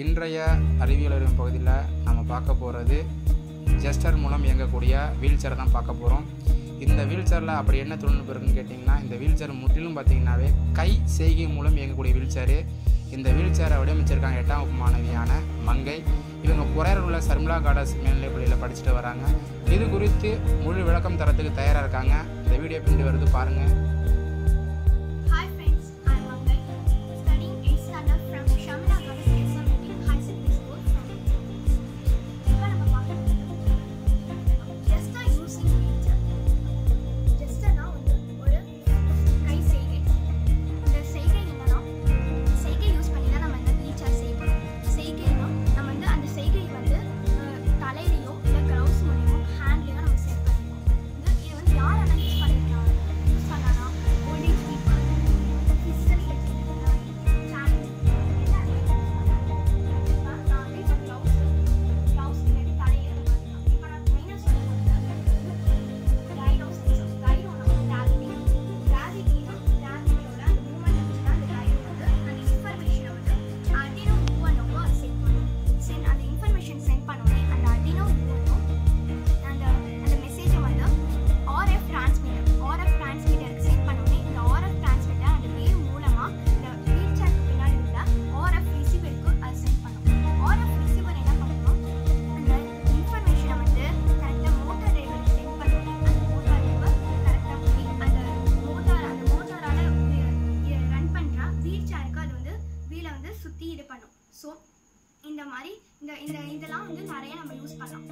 இன்றைய அறிவியல் அறிவும் பகுதியில் நம்ம பார்க்க போகிறது ஜெஸ்டர் மூலம் இயங்கக்கூடிய வீல் சேரை தான் பார்க்க போகிறோம். இந்த வீல் சேரில் அப்படி என்ன தொழில்நுட்பம் இருக்குன்னு கேட்டிங்கன்னா, இந்த வீல் சேர் முற்றிலும் பார்த்திங்கனாவே கை செய்கை மூலம் இயங்கக்கூடிய வீல் சேரு. இந்த வீல் சேரை வடிவமைச்சிருக்காங்க 8ஆம் வகுப்பு மாணவியான மங்கை. இவங்க புறையர் உள்ள சர்மிளா கார்டன்ஸ் மேல்நிலைப் பள்ளியில் படிச்சுட்டு வராங்க. இது குறித்து முழு விளக்கம் தரத்துக்கு தயாராக இருக்காங்க. இந்த வீடியோ பின்னாடி வருது பாருங்கள். ஸோ இந்த மாதிரி இதெல்லாம் வந்து நிறைய நம்ம யூஸ் பண்ணலாம்.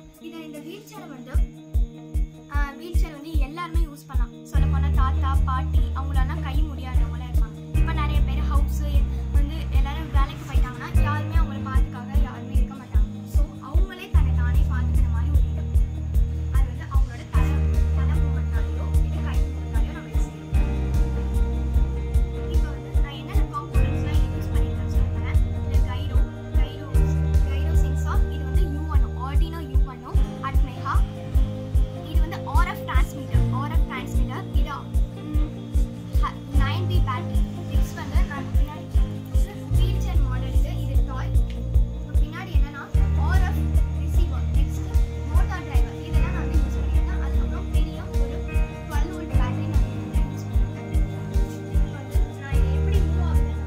இந்த வீல் சேர் வந்து எல்லாருமே யூஸ் பண்ணலாம். சொல்ல போனால் தாத்தா பாட்டி அவங்களெல்லாம் கை முடியாதவங்களாம் இருப்பாங்க. இப்போ நிறைய பேர் ஹவுஸ் வந்து எல்லாரும் வேலைக்கு போயிட்டாங்கன்னா யாருமே அவங்கள பார்த்துக்காக யாருமே இருக்க மாட்டாங்க. ஸோ அவங்களே தானே பார்த்துக்கிற மாதிரி ஒரு இடம். அது வந்து அவங்களோட தலை மூமெண்ட்னாலேயோ இல்லை கை மூமெண்ட்னாலேயோ நம்ம யூஸ் செய்யணும். இப்போ வந்து நான் என்னென்ன காம்போனன்ட்ஸ்லாம் யூஸ் பண்ணியிருக்கேன்னு சொல்கிறேன். இந்த கைரோ சென்சார், இது வந்து U1 ஆர்டினோ U1 அட்மெஹா. இது வந்து RF டிரான்ஸ்மிட்டர், இது 9B பேட்டரி. நெக்ஸ்ட் வந்து நான் பின்னாடி வீல் சேர் மாடல், இது டாய். பின்னாடி என்னன்னா RF receiver, next motor driver, இதெல்லாம் நான் வந்து யூஸ் பண்ணியிருக்கேன். அதுக்கப்புறம் பெரிய ஒரு 12 வோல்ட் பேட்டரி நான் யூஸ் பண்ணியிருக்கேன். இப்போ வந்து நான் இது எப்படி மூவ் ஆகுதுன்னா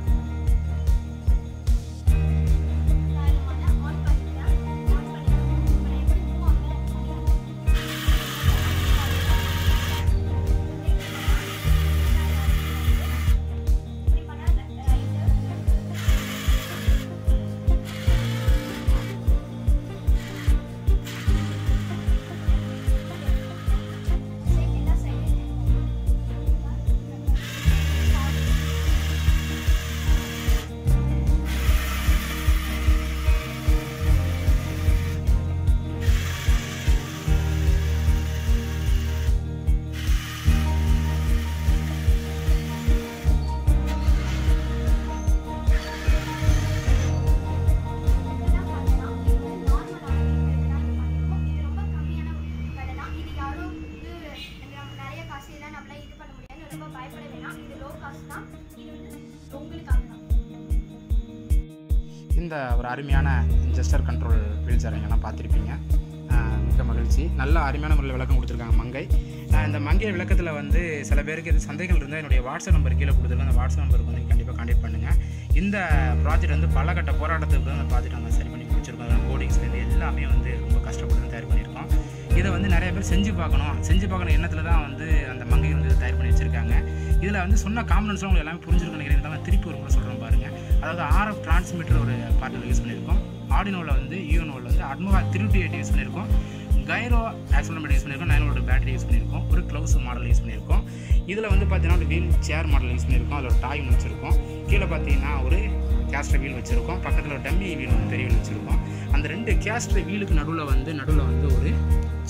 இந்த ஒரு அருமையான ஜெஸ்டர் கண்ட்ரோல் வீல் சேர் எங்கெல்லாம் பார்த்துருப்பீங்க. மிக்க மகிழ்ச்சி. நல்ல அருமையான முறையில் விளக்கம் கொடுத்துருக்காங்க மங்கை. இந்த மங்கை விளக்கத்தில் வந்து சில பேருக்கு எது சந்தேகங்கள் இருந்தால் என்னுடைய வாட்ஸ்அப் நம்பர் கீழே கொடுத்துருக்கேன். அந்த வாட்ஸ்அப் நம்பருக்கு வந்து கண்டிப்பாக கான்டெக்ட் பண்ணுங்கள். இந்த ப்ராஜெக்ட் வந்து பல கட்ட போராட்டத்துக்கு வந்து பார்த்துட்டு நம்ம சரி பண்ணி முடிச்சிருக்கோம். கோடிங்ஸ்லேருந்து எல்லாமே வந்து ரொம்ப கஷ்டப்பட்டு தயார் பண்ணியிருக்கோம். இதை வந்து நிறைய பேர் செஞ்சு பார்க்கணும் எண்ணத்தில் தான் வந்து அந்த மங்கை வந்து தயார் பண்ணி வச்சுருக்காங்க. இதில் வந்து சொன்ன காம்பனன்ஸ்லாம் உங்களுக்கு எல்லாமே புரிஞ்சிருக்குன்னு நினைக்கிறேன். திருப்பி ஒரு முறை சொல்கிறோம் பாருங்கள். அதாவது RF டிரான்ஸ்மிட்டர் ஒரு பார்ட்டில் யூஸ் பண்ணியிருக்கோம். ஆர்டினோவில் வந்து UNOவில் வந்து அட்மோவா 328 யூஸ் பண்ணியிருக்கோம். கைரோ ஆக்சலோமீட்டர் யூஸ் பண்ணியிருக்கோம். 9 வோல்ட் பேட்டரி யூஸ் பண்ணியிருக்கோம். ஒரு க்ளவுஸ் மாடல் யூஸ் பண்ணியிருக்கோம். இதில் வந்து பார்த்தீங்கன்னா ஒரு வீல் சேர் மாடல் யூஸ் பண்ணியிருக்கோம். அதில் ஒரு டாய் வச்சுருக்கோம். கீழே பார்த்தீங்கன்னா ஒரு கேஸ்டர் வீல் வச்சுருக்கோம். பக்கத்தில் ஒரு டம்மி வீல் வந்து பெரிய வீல் வச்சுருக்கோம். அந்த 2 கேஸ்டர் வீலுக்கு நடுவில் வந்து ஒரு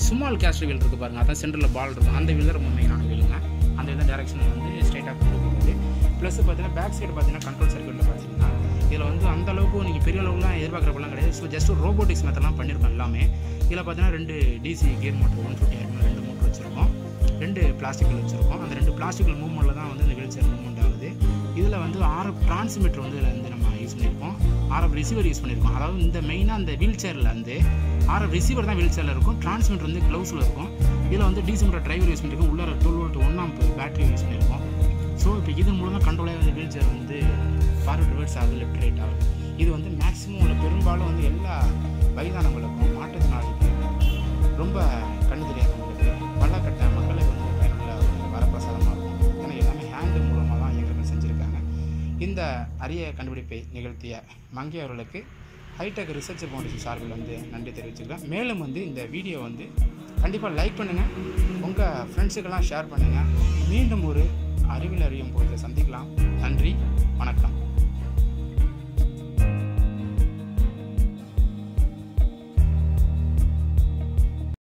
ஸ்மால் கேஸ்டர் வீல் இருக்குது பாருங்கள். அதான் சென்டரில் பால் இருக்கும். அந்த வீல் தான் ரொம்ப மெயினான வீலுங்க. அந்த வீல் தான் டேரக்ஷன் வந்து ஸ்ட்ரைட்டாக கொண்டு போகுது. ப்ளஸ் பார்த்தீங்கன்னா பேக் சைடு பார்த்தீங்கன்னா கண்ட்ரோல் சர்க்கியூட்டில் பார்த்தீங்கன்னா இதில் வந்து அந்தளவுக்கு நீங்கள் பெரிய அளவுக்குலாம் எதிர்பார்க்குறப்பெல்லாம் கிடையாது. ஸோ ஜஸ்ட் ஒரு ரோபோட்டிக்ஸ் மெத்தட்லாம் பண்ணியிருக்கோம் எல்லாமே. இதில் பார்த்தீங்கன்னா 2 DC கியர் மோட்டர் 150 2 மோட்டர் வச்சுருக்கோம். 2 2 பிளாஸ்டிக் வீல் வச்சுருக்கோம். அந்த 2 பிளாஸ்டிக் வீல் மூவ்மெண்ட்டில் தான் வந்து இந்த வீல் சேர் மூவ்மெண்ட் ஆகுது. இதில் வந்து RF டிரான்ஸ்மிட்டர் வந்து இதில் வந்து நம்ம யூஸ் பண்ணியிருக்கோம். RF ரிசீவர் யூஸ் பண்ணியிருக்கோம். அதாவது இந்த மெயினாக அந்த வீல் சேரில் வந்து RF ரிசீவர் தான் வீல் சேரில் இருக்கும். டிரான்ஸ்மிட்டர் வந்து க்ளவுஸில் இருக்கும். இதில் வந்து DC மோட்டார் டிரைவர் யூஸ் பண்ணியிருக்கோம். உள்ளே 12 வோல்ட் 1 ஆம்ப் பேட்டரி யூஸ் பண்ணியிருக்கோம். ஸோ இப்போ இதன் மூலம் தான் கண்ட்ரோலாக வந்து வீல் சேர் வந்து ஃபார்வர்ட் ரிவர்ஸ் ஆகுது, லெஃப்ட் ரைட் ஆகுது. இது வந்து மேக்ஸிமம் உள்ள பெரும்பாலும் வந்து எல்லா வயதானவங்களுக்கும் மாற்றுத்திறனாளிக்கும் ரொம்ப கண்ணு தெரியாதவங்களுக்கு பள்ளக்கட்ட மக்களுக்கு வந்து பயனுள்ள ஒரு வரப்பிரசாதமாக இருக்கும். ஏன்னா எல்லாமே ஹேண்டு மூலமாக தான் இயந்திரங்கள் செஞ்சுருக்காங்க. இந்த அரிய கண்டுபிடிப்பை நிகழ்த்திய மங்கை அவர்களுக்கு ஹைடெக் ரிசர்ச் ஃபவுண்டேஷன் சார்பில் வந்து நன்றி தெரிவிச்சுக்கிறேன். மேலும் வந்து இந்த வீடியோ வந்து கண்டிப்பாக லைக் பண்ணுங்கள், உங்கள் ஃப்ரெண்ட்ஸுக்கெல்லாம் ஷேர் பண்ணுங்கள். மீண்டும் ஒரு அறிவியல் அறியும் போது சந்திக்கலாம். நன்றி, வணக்கம்.